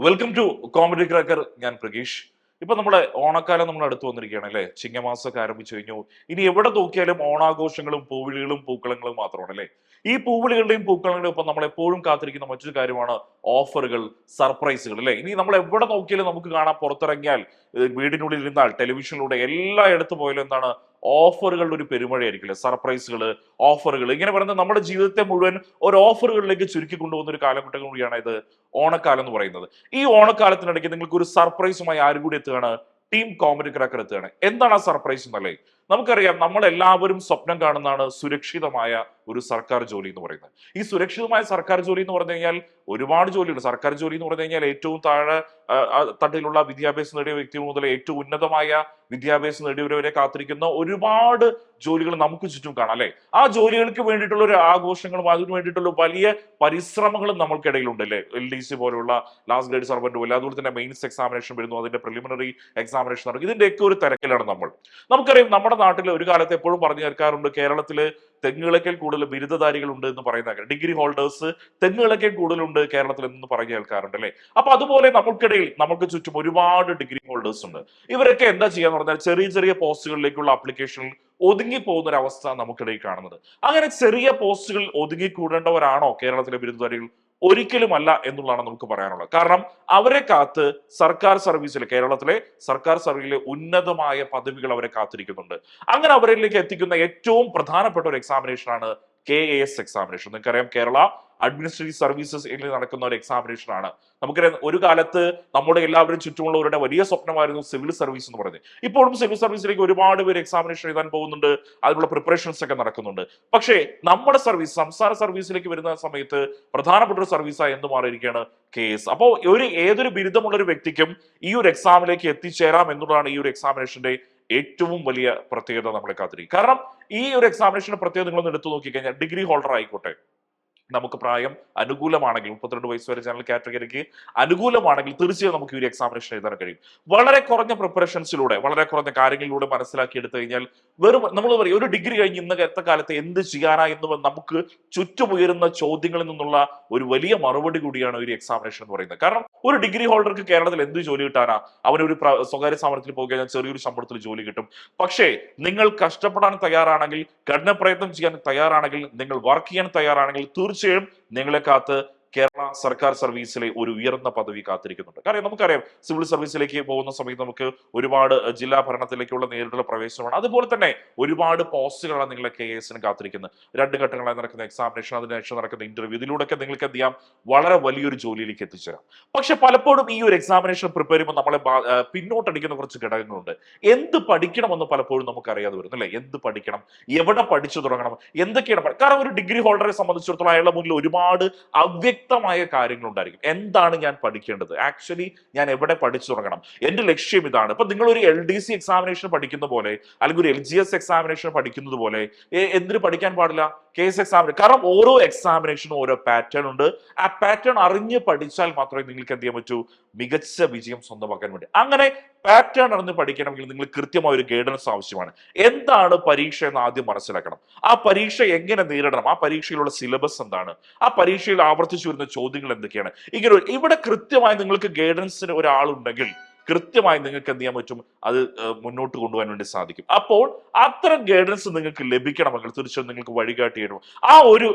Welcome to comedy cracker. ഞാൻ പ്രകീഷ്. ഇപ്പൊ നമ്മുടെ ഓണക്കാലം നമ്മൾ അടുത്ത് വന്നിരിക്കുകയാണ് അല്ലെ. ചിങ്ങമാസമൊക്കെ ആരംഭിച്ചു കഴിഞ്ഞു. ഇനി എവിടെ നോക്കിയാലും ഓണാഘോഷങ്ങളും പൂവിളികളും പൂക്കളങ്ങളും മാത്രമാണ് അല്ലെ. ഈ പൂവിളികളുടെയും പൂക്കളങ്ങളുടെയും ഒപ്പം നമ്മൾ എപ്പോഴും കാത്തിരിക്കുന്ന മറ്റൊരു കാര്യമാണ് ഓഫറുകൾ, സർപ്രൈസുകൾ അല്ലെ. ഇനി നമ്മൾ എവിടെ നോക്കിയാലും നമുക്ക് കാണാം, പുറത്തിറങ്ങിയാൽ വീടിനുള്ളിൽ ഇരുന്നാൽ ടെലിവിഷനിലൂടെ എല്ലായിടത്ത് പോയാലും എന്താണ്, ഓഫറുകളുടെ ഒരു പെരുമഴയായിരിക്കും അല്ലെ. സർപ്രൈസുകൾ, ഓഫറുകൾ, ഇങ്ങനെ പറയുന്നത് നമ്മുടെ ജീവിതത്തെ മുഴുവൻ ഒരു ഓഫറുകളിലേക്ക് ചുരുക്കി കൊണ്ടുപോകുന്ന ഒരു കാലഘട്ടം കൂടിയാണ് ഇത് ഓണക്കാലം എന്ന് പറയുന്നത്. ഈ ഓണക്കാലത്തിനിടയ്ക്ക് നിങ്ങൾക്ക് ഒരു സർപ്രൈസുമായി ആരും കൂടി എത്തുകയാണ്, ടീം കോമഡി ക്രാക്കർ എത്തുകയാണ്. എന്താണ് ആ സർപ്രൈസ് എന്നല്ലേ? നമുക്കറിയാം, നമ്മൾ എല്ലാവരും സ്വപ്നം കാണുന്നതാണ് സുരക്ഷിതമായ ഒരു സർക്കാർ ജോലി എന്ന് പറയുന്നത്. ഈ സുരക്ഷിതമായ സർക്കാർ ജോലി എന്ന് പറഞ്ഞു കഴിഞ്ഞാൽ ഒരുപാട് ജോലിയുണ്ട്. സർക്കാർ ജോലി എന്ന് പറഞ്ഞു കഴിഞ്ഞാൽ ഏറ്റവും താഴെ തട്ടിലുള്ള വിദ്യാഭ്യാസം നേടിയ വ്യക്തി മുതൽ ഏറ്റവും ഉന്നതമായ വിദ്യാഭ്യാസം നേടിയവരെ കാത്തിരിക്കുന്ന ഒരുപാട് ജോലികൾ നമുക്ക് ചുറ്റും കാണാം അല്ലെ. ആ ജോലികൾക്ക് വേണ്ടിയിട്ടുള്ള ഒരു ആഘോഷങ്ങളും അതിനു വേണ്ടിയിട്ടുള്ള വലിയ പരിശ്രമങ്ങളും നമ്മൾക്കിടയിലുണ്ട് അല്ലെ. LDC പോലുള്ള ലാസ്റ്റ് ഗ്രേഡ് സർവന്റ് പോലെ, അതുപോലെ തന്നെ മെയിൻസ് എക്സാമിനേഷൻ വരുന്നു, അതിന്റെ പ്രിലിമിനറി എക്സാമിനേഷൻ നടക്കും. ഇതിന്റെയൊക്കെ ഒരു തിരക്കിലാണ് നമ്മൾ. നമുക്കറിയാം, നമ്മുടെ നാട്ടിൽ ഒരു കാലത്ത് എപ്പോഴും പറഞ്ഞു കേൾക്കാറുണ്ട്, കേരളത്തില് തെങ്ങുകളേക്കാൾ കൂടുതൽ ബിരുദധാരികൾ ഉണ്ട് എന്ന് പറയുന്ന, ഡിഗ്രി ഹോൾഡേഴ്സ് തെങ്ങുകളേക്കാൾ കൂടുതലുണ്ട് കേരളത്തിൽ എന്ന് പറഞ്ഞു കേൾക്കാറുണ്ട് അല്ലെ. അപ്പൊ അതുപോലെ നമുക്കിടയിൽ നമുക്ക് ചുറ്റും ഒരുപാട് ഡിഗ്രി ഹോൾഡേഴ്സ് ഉണ്ട്. ഇവരൊക്കെ എന്താ ചെയ്യാന്ന് പറഞ്ഞാൽ ചെറിയ ചെറിയ പോസ്റ്റുകളിലേക്കുള്ള ആപ്ലിക്കേഷൻ ഒതുങ്ങി പോകുന്ന ഒരു അവസ്ഥ നമുക്കിടയിൽ കാണുന്നത്. അങ്ങനെ ചെറിയ പോസ്റ്റുകൾ ഒതുങ്ങിക്കൂടേണ്ടവരാണോ കേരളത്തിലെ ബിരുദധാരികൾ? ഒരിക്കലുമല്ല എന്നുള്ളതാണ് നമുക്ക് പറയാനുള്ളത്. കാരണം അവരെ കാത്ത് സർക്കാർ സർവീസിൽ, കേരളത്തിലെ സർക്കാർ സർവീസിലെ ഉന്നതമായ പദവികൾ അവരെ കാത്തിരിക്കുന്നുണ്ട്. അങ്ങനെ അവരിലേക്ക് എത്തിക്കുന്ന ഏറ്റവും പ്രധാനപ്പെട്ട ഒരു എക്സാമിനേഷനാണ് KAS എക്സാമിനേഷൻ. നിങ്ങൾക്കറിയാം, കേരള അഡ്മിനിസ്ട്രേറ്റീവ് സർവീസസ് എന്നിൽ നടക്കുന്ന ഒരു എക്സാമിനേഷൻ ആണ്. നമുക്കറിയാം, ഒരു കാലത്ത് നമ്മുടെ എല്ലാവരും ചുറ്റുമുള്ളവരുടെ വലിയ സ്വപ്നമായിരുന്നു സിവിൽ സർവീസ് എന്ന് പറയുന്നത്. ഇപ്പോഴും സിവിൽ സർവീസിലേക്ക് ഒരുപാട് പേര് എക്സാമിനേഷൻ എഴുതാൻ പോകുന്നുണ്ട്, അതിനുള്ള പ്രിപ്പറേഷൻസ് ഒക്കെ നടക്കുന്നുണ്ട്. പക്ഷേ നമ്മുടെ സർവീസ്, സംസ്ഥാന സർവീസിലേക്ക് വരുന്ന സമയത്ത് പ്രധാനപ്പെട്ട ഒരു സർവീസായി എന്ത് മാറിയിരിക്കുകയാണ്? KAS. അപ്പോൾ ഏതൊരു ബിരുദമുള്ള ഒരു വ്യക്തിക്കും ഈ ഒരു എക്സാമിലേക്ക് എത്തിച്ചേരാം എന്നുള്ളതാണ് ഈ ഒരു എക്സാമിനേഷന്റെ ഏറ്റവും വലിയ പ്രത്യേകത നമ്മളെ കാത്തിരിക്കും. കാരണം ഈ ഒരു എക്സാമിനേഷന്റെ പ്രത്യേകത നിങ്ങളൊന്ന് എടുത്തു നോക്കിക്കഴിഞ്ഞാൽ, ഡിഗ്രി ഹോൾഡർ ആയിക്കോട്ടെ, നമുക്ക് പ്രായം അനുകൂലമാണെങ്കിൽ, 32 വയസ്സ് വരെ ജനറൽ കാറ്റഗറിക്ക് അനുകൂലമാണെങ്കിൽ തീർച്ചയായും നമുക്ക് ഈ ഒരു എക്സാമിനേഷൻ എഴുതാൻ കഴിയും. വളരെ കുറഞ്ഞ പ്രിപ്പറേഷൻസിലൂടെ, വളരെ കുറഞ്ഞ കാര്യങ്ങളിലൂടെ മനസ്സിലാക്കി എടുത്തു കഴിഞ്ഞാൽ, വെറും നമ്മൾ പറയും ഒരു ഡിഗ്രി കഴിഞ്ഞ് ഇന്നത്തെ കാലത്ത് എന്ത് ചെയ്യാനാ എന്ന് നമുക്ക് ചുറ്റുമുയരുന്ന ചോദ്യങ്ങളിൽ നിന്നുള്ള ഒരു വലിയ മറുപടി കൂടിയാണ് ഒരു എക്സാമിനേഷൻ എന്ന് പറയുന്നത്. കാരണം ഒരു ഡിഗ്രി ഹോൾഡർക്ക് കേരളത്തിൽ എന്ത് ജോലി കിട്ടാനാ? അവനൊരു സ്വകാര്യ സ്ഥാപനത്തിൽ പോയി കഴിഞ്ഞാൽ ചെറിയൊരു ശമ്പളത്തിൽ ജോലി കിട്ടും. പക്ഷേ നിങ്ങൾ കഷ്ടപ്പെടാൻ തയ്യാറാണെങ്കിൽ, കഠിന പ്രയത്നം ചെയ്യാൻ തയ്യാറാണെങ്കിൽ, നിങ്ങൾ വർക്ക് ചെയ്യാൻ തയ്യാറാണെങ്കിൽ തീർച്ചയായും നിങ്ങളെ കാത്ത് കേരള സർക്കാർ സർവീസിലെ ഒരു ഉയർന്ന പദവി കാത്തിരിക്കുന്നുണ്ട്. കാരണം നമുക്കറിയാം, സിവിൽ സർവീസിലേക്ക് പോകുന്ന സമയത്ത് നമുക്ക് ഒരുപാട് ജില്ലാ ഭരണത്തിലേക്കുള്ള നേരിട്ടുള്ള പ്രവേശനമാണ്. അതുപോലെ തന്നെ ഒരുപാട് പോസ്റ്റുകളാണ് നിങ്ങളെ KASന് കാത്തിരിക്കുന്നത്. 2 ഘട്ടങ്ങളായി നടക്കുന്ന എക്സാമിനേഷൻ, അതിനുശേഷം നടക്കുന്ന ഇന്റർവ്യൂ, ഇതിലൂടെയൊക്കെ നിങ്ങൾക്ക് എന്ത് ചെയ്യാം? വളരെ വലിയൊരു ജോലിയിലേക്ക് എത്തിച്ചേരാം. പക്ഷെ പലപ്പോഴും ഈ ഒരു എക്സാമിനേഷൻ പ്രിപ്പയർ ചെയ്യുമ്പോൾ നമ്മളെ പിന്നോട്ടടിക്കുന്ന കുറച്ച് ഘടകങ്ങളുണ്ട്. എന്ത് പഠിക്കണമെന്ന് പലപ്പോഴും നമുക്ക് അറിയാതെ വരുന്നു അല്ലെ. എന്ത് പഠിക്കണം, എവിടെ പഠിച്ചു തുടങ്ങണം, എന്തൊക്കെയാണ്? കാരണം ഒരു ഡിഗ്രി ഹോൾഡറെ സംബന്ധിച്ചിടത്തോളം അയാളുടെ മുന്നിൽ ഒരുപാട് അവ്യക്തമായ കാര്യങ്ങൾ ഉണ്ടായിരിക്കും. എന്താണ് ഞാൻ പഠിക്കേണ്ടത്, ആക്ച്വലി ഞാൻ എവിടെ പഠിച്ചു തുടങ്ങണം, എന്റെ ലക്ഷ്യം ഇതാണ്. ഇപ്പൊ നിങ്ങൾ ഒരു LDC എക്സാമിനേഷൻ പഠിക്കുന്ന പോലെ, അല്ലെങ്കിൽ ഒരു LGS എക്സാമിനേഷൻ പഠിക്കുന്നത് പോലെ എന്തിനു പഠിക്കാൻ പാടില്ല? KAS examination. കാരണം ഓരോ എക്സാമിനേഷനും ഓരോ പാറ്റേൺ ഉണ്ട്. ആ പാറ്റേൺ അറിഞ്ഞ് പഠിച്ചാൽ മാത്രമേ നിങ്ങൾക്ക് എന്ത് ചെയ്യാൻ പറ്റൂ? മികച്ച വിജയം സ്വന്തമാക്കാൻ വേണ്ടി. അങ്ങനെ പാറ്റേൺ അറിഞ്ഞ് പഠിക്കണമെങ്കിൽ നിങ്ങൾ കൃത്യമായ ഒരു ഗൈഡൻസ് ആവശ്യമാണ്. എന്താണ് പരീക്ഷ എന്ന് ആദ്യം മനസ്സിലാക്കണം. ആ പരീക്ഷ എങ്ങനെ നേരിടണം, ആ പരീക്ഷയിലുള്ള സിലബസ് എന്താണ്, ആ പരീക്ഷയിൽ ആവർത്തിച്ചു വരുന്ന ചോദ്യങ്ങൾ എന്തൊക്കെയാണ്, ഇങ്ങനെ ഇവിടെ കൃത്യമായി നിങ്ങൾക്ക് ഗൈഡൻസിന് ഒരാളുണ്ടെങ്കിൽ കൃത്യമായി നിങ്ങൾക്ക് എന്ത് ചെയ്യാൻ പറ്റും? അത് മുന്നോട്ട് കൊണ്ടുപോകാൻ വേണ്ടി സാധിക്കും. അപ്പോൾ അത്തരം ഗൈഡൻസ് നിങ്ങൾക്ക് ലഭിക്കണമെങ്കിൽ തീർച്ചയായും നിങ്ങൾക്ക് വഴികാട്ടിയിരുന്നു. ആ ഒരു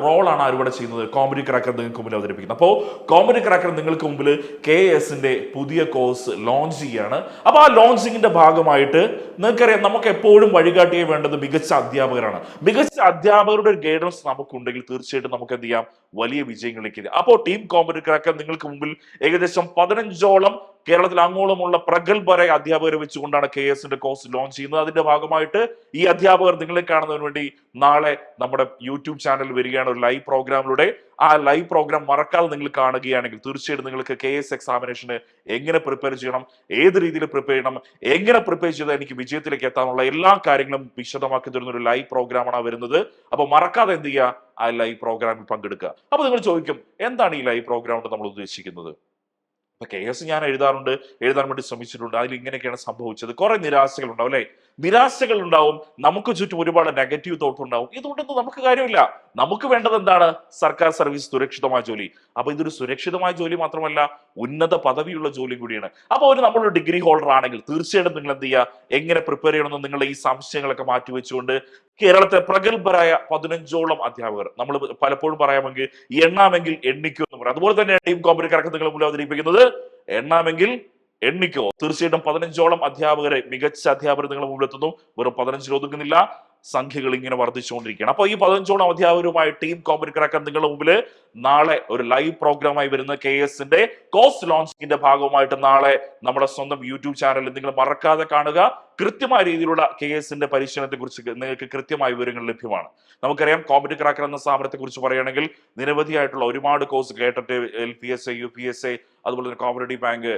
റോളാണ് ആരുടെ ചെയ്യുന്നത്? കോമഡി ക്രാക്കർ നിങ്ങൾക്ക് മുമ്പിൽ അവതരിപ്പിക്കുന്നത്. അപ്പോൾ കോമഡി ക്രാക്കർ നിങ്ങൾക്ക് മുമ്പിൽ KASന്റെ പുതിയ കോഴ്സ് ലോഞ്ച് ചെയ്യാണ്. അപ്പൊ ആ ലോഞ്ചിങ്ങിന്റെ ഭാഗമായിട്ട് നിങ്ങൾക്കറിയാം, നമുക്ക് എപ്പോഴും വഴികാട്ടിയേ വേണ്ടത് മികച്ച അധ്യാപകരാണ്. മികച്ച അധ്യാപകരുടെ ഒരു ഗൈഡൻസ് നമുക്കുണ്ടെങ്കിൽ തീർച്ചയായിട്ടും നമുക്ക് എന്ത് ചെയ്യാം? വലിയ വിജയങ്ങളിലേക്ക്. അപ്പോൾ ടീം കോമഡി ക്രാക്കർ നിങ്ങൾക്ക് മുമ്പിൽ ഏകദേശം 15ഓളം കേരളത്തിൽ അങ്ങോളമുള്ള പ്രഗത്ഭരായ അധ്യാപകരെ വെച്ചുകൊണ്ടാണ് KASന്റെ കോഴ്സ് ലോഞ്ച് ചെയ്യുന്നത്. അതിന്റെ ഭാഗമായിട്ട് ഈ അധ്യാപകർ നിങ്ങളെ കാണുന്നതിന് വേണ്ടി നാളെ നമ്മുടെ യൂട്യൂബ് ചാനൽ വരികയാണ്, ഒരു ലൈവ് പ്രോഗ്രാമിലൂടെ. ആ ലൈവ് പ്രോഗ്രാം മറക്കാതെ നിങ്ങൾ കാണുകയാണെങ്കിൽ തീർച്ചയായിട്ടും നിങ്ങൾക്ക് KAS എക്സാമിനേഷന് എങ്ങനെ പ്രിപ്പയർ ചെയ്യണം, ഏത് രീതിയിൽ പ്രിപ്പയർ ചെയ്യണം, എങ്ങനെ പ്രിപ്പയർ ചെയ്താൽ എനിക്ക് വിജയത്തിലേക്ക് എത്താനുള്ള എല്ലാ കാര്യങ്ങളും വിശദമാക്കി തരുന്ന ഒരു ലൈവ് പ്രോഗ്രാമാണ് വരുന്നത്. അപ്പൊ മറക്കാതെ എന്ത് ചെയ്യുക? ആ ലൈവ് പ്രോഗ്രാമിൽ പങ്കെടുക്കുക. അപ്പൊ നിങ്ങൾ ചോദിക്കും, എന്താണ് ഈ ലൈവ് പ്രോഗ്രാം കൊണ്ട് നമ്മൾ ഉദ്ദേശിക്കുന്നത്? KAS ഞാൻ എഴുതാൻ വേണ്ടി ശ്രമിച്ചിട്ടുണ്ട്. അതിൽ ഇങ്ങനെയൊക്കെയാണ് സംഭവിച്ചത്. കുറെ നിരാശകൾ ഉണ്ടാവും അല്ലെ. നിരാശകൾ ഉണ്ടാവും, നമുക്ക് ചുറ്റും ഒരുപാട് നെഗറ്റീവ് തോട്ട് ഉണ്ടാവും. ഇതുകൊണ്ടൊന്നും നമുക്ക് കാര്യമില്ല. നമുക്ക് വേണ്ടത് എന്താണ്? സർക്കാർ സർവീസ്, സുരക്ഷിതമായ ജോലി. അപ്പൊ ഇതൊരു സുരക്ഷിതമായ ജോലി മാത്രമല്ല, ഉന്നത പദവിയുള്ള ജോലി കൂടിയാണ്. അപ്പൊ നമ്മളൊരു ഡിഗ്രി ഹോൾഡർ ആണെങ്കിൽ തീർച്ചയായിട്ടും നിങ്ങൾ എന്ത് ചെയ്യുക, എങ്ങനെ പ്രിപ്പയർ ചെയ്യണമെന്ന് നിങ്ങളുടെ ഈ സംശയങ്ങളൊക്കെ മാറ്റിവെച്ചുകൊണ്ട് കേരളത്തെ പ്രഗത്ഭരായ 15ഓളം അധ്യാപകർ, നമ്മൾ പലപ്പോഴും പറയാമെങ്കിൽ എണ്ണാമെങ്കിൽ എണ്ണിക്കോ എന്ന് പറയാം. അതുപോലെ തന്നെ ടീം കോമ്പറ്റിക്കറൊക്കെ നിങ്ങൾ മുന്നിൽ അവതരിപ്പിക്കുന്നത് എണ്ണാമെങ്കിൽ എണ്ണിക്കോ. തീർച്ചയായിട്ടും 15ഓളം അധ്യാപകരെ, മികച്ച അധ്യാപകർ നിങ്ങൾ മുമ്പിലെത്തുന്നു. വെറും 15 ഒതുങ്ങുന്നില്ല, സംഖ്യകൾ ഇങ്ങനെ വർദ്ധിച്ചുകൊണ്ടിരിക്കുകയാണ്. അപ്പൊ ഈ 15ഓളം അധ്യാപകരുമായി ടീം കോമ്പറ്റിക്കറൊക്കെ നിങ്ങളുടെ മുമ്പിൽ നാളെ ഒരു ലൈവ് പ്രോഗ്രാമായി വരുന്ന KASന്റെ കോഴ്സ് ലോഞ്ചിങ്ങിന്റെ ഭാഗമായിട്ട് നാളെ നമ്മുടെ സ്വന്തം യൂട്യൂബ് ചാനലിൽ നിങ്ങൾ മറക്കാതെ കാണുക. കൃത്യമായ രീതിയിലുള്ള KASന്റെ പരിശീലനത്തെ കുറിച്ച് നിങ്ങൾക്ക് കൃത്യമായ വിവരങ്ങൾ ലഭ്യമാണ്. നമുക്കറിയാം, കോമ്പറ്റിക്കർ ക്രാക്കർ എന്ന സ്ഥാപനത്തെ കുറിച്ച് പറയുകയാണെങ്കിൽ നിരവധിയായിട്ടുള്ള ഒരുപാട് കോഴ്സ്, കേട്ടിട്ട് LPSA, UPSA, അതുപോലെ തന്നെ cooperative bank,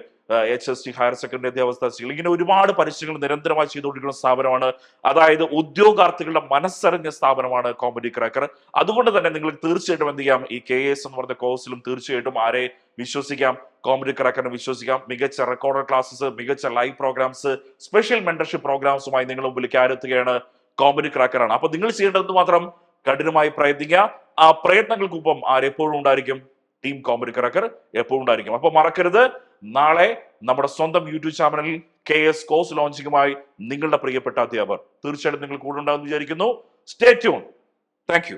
HST, higher secondary അധ്യാപക, ഇങ്ങനെ ഒരുപാട് പരിശീലനങ്ങൾ നിരന്തരമായി ചെയ്തുകൊണ്ടിരിക്കുന്ന സ്ഥാപനമാണ്. അതായത് ഉദ്യോഗാർത്ഥികളുടെ മനസ്സറിഞ്ഞ സ്ഥാപനമാണ് കോമ്പറ്റിക്കർ ക്രാക്കർ. അതുകൊണ്ട് തന്നെ നിങ്ങൾ തീർച്ചയായിട്ടും എന്ത് ചെയ്യാം, ഈ KAS എന്ന് പറഞ്ഞ കോഴ്സിലും തീർച്ചയായിട്ടും ആരെ വിശ്വസിക്കാം? കോമ്പറ്റിക്കർ ക്രാക്കറിനെ വിശ്വസിക്കാം. മികച്ച റെക്കോർഡഡ് ക്ലാസ്സസ്, മികച്ച ലൈവ് പ്രോഗ്രാംസ്, സ്പെഷ്യൽ മെന്റർഷിപ്പ് പ്രോഗ്രാംസുമായി നിങ്ങൾ മുമ്പിൽ കയറുകയാണ് കോമ്പറ്റിക്കർ ക്രാക്കറാണ്. അപ്പൊ നിങ്ങൾ ചെയ്യേണ്ടത് മാത്രം കഠിനമായി പ്രയത്നിക്കുക. ആ പ്രയത്നങ്ങൾക്കൊപ്പം ആരെപ്പോഴും ഉണ്ടായിരിക്കും? ടീം കോമ്പറ്റിക്കർ ക്രാക്കർ എപ്പോഴും ഉണ്ടായിരിക്കും. അപ്പൊ മറക്കരുത്, നാളെ നമ്മുടെ സ്വന്തം യൂട്യൂബ് ചാനലിൽ KAS കോഴ്സ് ലോഞ്ചിങ്ങുമായി നിങ്ങളുടെ പ്രിയപ്പെട്ട അധ്യാപകർ തീർച്ചയായിട്ടും നിങ്ങൾ കൂടെ ഉണ്ടാകുമെന്ന് വിചാരിക്കുന്നു. Stay tune. Thank you.